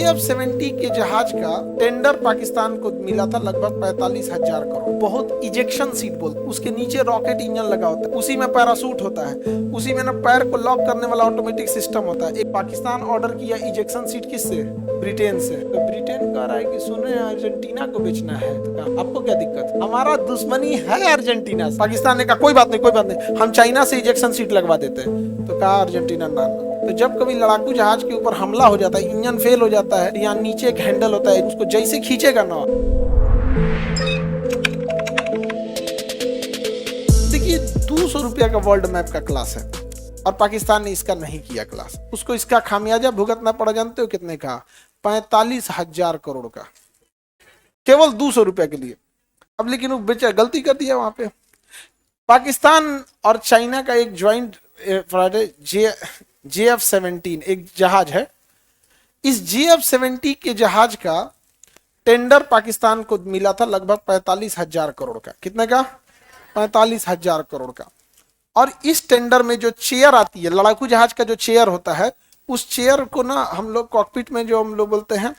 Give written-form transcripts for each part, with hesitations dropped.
GF-70 के जहाज का टेंडर पाकिस्तान को मिला था लगभग 45,000 करोड़। बहुत इजेक्शन सीट बोलते, उसके नीचे रॉकेट इंजन लगा होता है, उसी में पैरासूट होता है, उसी में ना पैर को लॉक करने वाला ऑटोमेटिक सिस्टम होता है। एक पाकिस्तान ऑर्डर किया इजेक्शन सीट किससे? ब्रिटेन से। तो ब्रिटेन कह रहा है कि सुने अर्जेंटीना को बेचना है, तो कहा आपको क्या दिक्कत, हमारा दुश्मनी है अर्जेंटीना से। पाकिस्तान ने कहा कोई बात नहीं कोई बात नहीं, हम चाइना से इजेक्शन सीट लगवा देते हैं। तो कहा अर्जेंटीना ना। तो जब कभी लड़ाकू जहाज के ऊपर हमला हो जाता है, इंजन फेल हो जाता है, यहाँ नीचे एक हैंडल होता है, उसको जैसे खींचेगा ना, देखिए 200 रुपया का वर्ल्ड मैप का क्लास है और पाकिस्तान ने इसका नहीं किया क्लास। उसको इसका खामियाजा भुगतना पड़ा, जानते हो कितने का? 45,000 करोड़ का, केवल 200 रुपया के लिए। अब लेकिन वो बेचा गलती कर दिया वहां पे। पाकिस्तान और चाइना का एक ज्वाइंट JF-17 एक जहाज है। इस JF-70 के जहाज का टेंडर पाकिस्तान को मिला था लगभग 45,000 करोड़ का। कितने का? 45,000 करोड़ का। और इस टेंडर में जो चेयर आती है, लड़ाकू जहाज का जो चेयर होता है, उस चेयर को ना हम लोग कॉकपिट में जो हम लोग बोलते हैं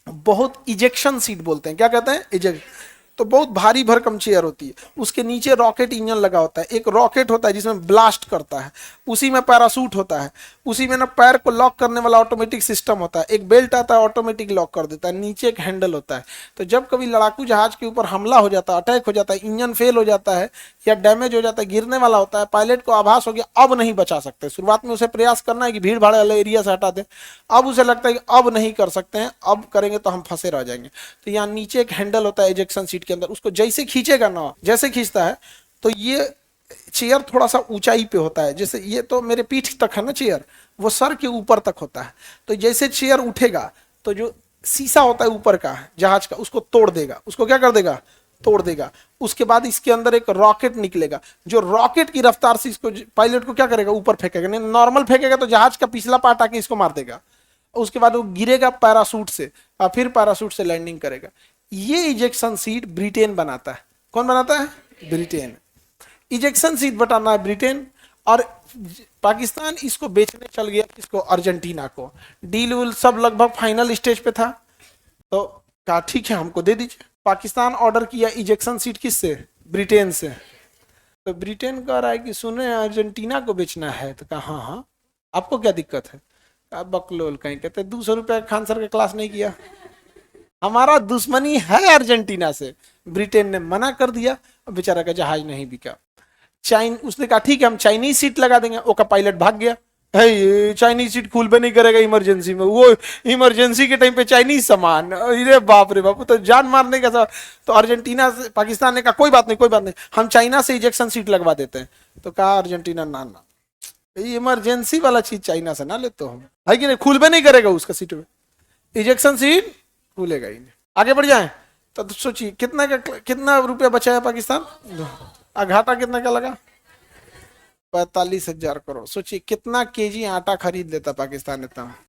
बहुत इजेक्शन सीट बोलते हैं। क्या कहते हैं? इजेक्शन। तो बहुत भारी भरकम चेयर होती है, उसके नीचे रॉकेट इंजन लगा होता है, एक रॉकेट होता है जिसमें ब्लास्ट करता है, उसी में पैरासूट होता है, उसी में ना पैर को लॉक करने वाला ऑटोमेटिक सिस्टम होता है, एक बेल्ट आता है ऑटोमेटिक लॉक कर देता है, नीचे एक हैंडल होता है। तो जब कभी लड़ाकू जहाज के ऊपर हमला हो जाता है, अटैक हो जाता है, इंजन फेल हो जाता है या डैमेज हो जाता है, गिरने वाला होता है, पायलट को आभास हो गया अब नहीं बचा सकते। शुरुआत में उसे प्रयास करना है कि भीड़ भाड़ वाले एरिया से हटा दें, अब उसे लगता है कि अब नहीं कर सकते हैं, अब करेंगे तो हम फंसे रह जाएंगे। तो यहाँ नीचे एक हैंडल होता है इजेक्शन सीट के अंदर, उसको जैसे खींचेगा ना, जैसे खींचता है तो ये चेयर थोड़ा सा ऊंचाई पे होता है, जैसे ये तो मेरे पीठ तक है ना चेयर, वो सर के ऊपर तक होता है। तो जैसे चेयर उठेगा तो जो शीशा होता है ऊपर का जहाज का, उसको तोड़ देगा। उसको क्या कर देगा? तोड़ देगा। उसके बाद इसके अंदर एक रॉकेट निकलेगा, जो रॉकेट की रफ्तार से इसको पायलट को क्या करेगा? ऊपर फेंकेगा। नहीं नॉर्मल फेंकेगा तो जहाज का पिछला पार्ट आके इसको मार देगा। उसके बाद वो गिरेगा पैरासूट से और फिर पैरासूट से लैंडिंग करेगा। ये इजेक्शन सीट ब्रिटेन बनाता है। कौन बनाता है? ब्रिटेन। इजेक्शन सीट बनाना है ब्रिटेन, और पाकिस्तान इसको बेचने चल गया इसको अर्जेंटीना को। डील विल सब लगभग फाइनल स्टेज पे था, तो कहा ठीक है हमको दे दीजिए। पाकिस्तान ऑर्डर किया इजेक्शन सीट किससे? ब्रिटेन से। तो ब्रिटेन कह रहा है कि सुने अर्जेंटीना को बेचना है, तो कहा हाँ हाँ आपको क्या दिक्कत है? बकलोल कहीं कहते 200 रुपया खान सर का क्लास नहीं किया, हमारा दुश्मनी है अर्जेंटीना से। ब्रिटेन ने मना कर दिया, बेचारा का जहाज नहीं बिका। उसने कहा ठीक है हम चाइनीज सीट लगा देंगे। वो का पायलट भाग गया, है चाइनीज सीट खुलबे नहीं करेगा इमरजेंसी में, वो इमरजेंसी के टाइम पे चाइनीज सामान, अरे बाप रे बाप, तो जान मारने का। तो अर्जेंटीना से पाकिस्तान ने कहा कोई बात नहीं कोई बात नहीं, हम चाइना से इजेक्शन सीट लगवा देते हैं। तो कहा अर्जेंटीना ना ना, इमरजेंसी वाला चीज चाइना से ना लेते हम, है कि नहीं? खुलबे नहीं करेगा उसका सीट में, इजेक्शन सीट खुलेगा ही नहीं। आगे बढ़ जाए तो सोचिए कितना रुपया बचा है पाकिस्तान, घाटा कितना का लगा? 45,000 करोड़। सोचिए कितना केजी आटा खरीद लेता पाकिस्तान इतना।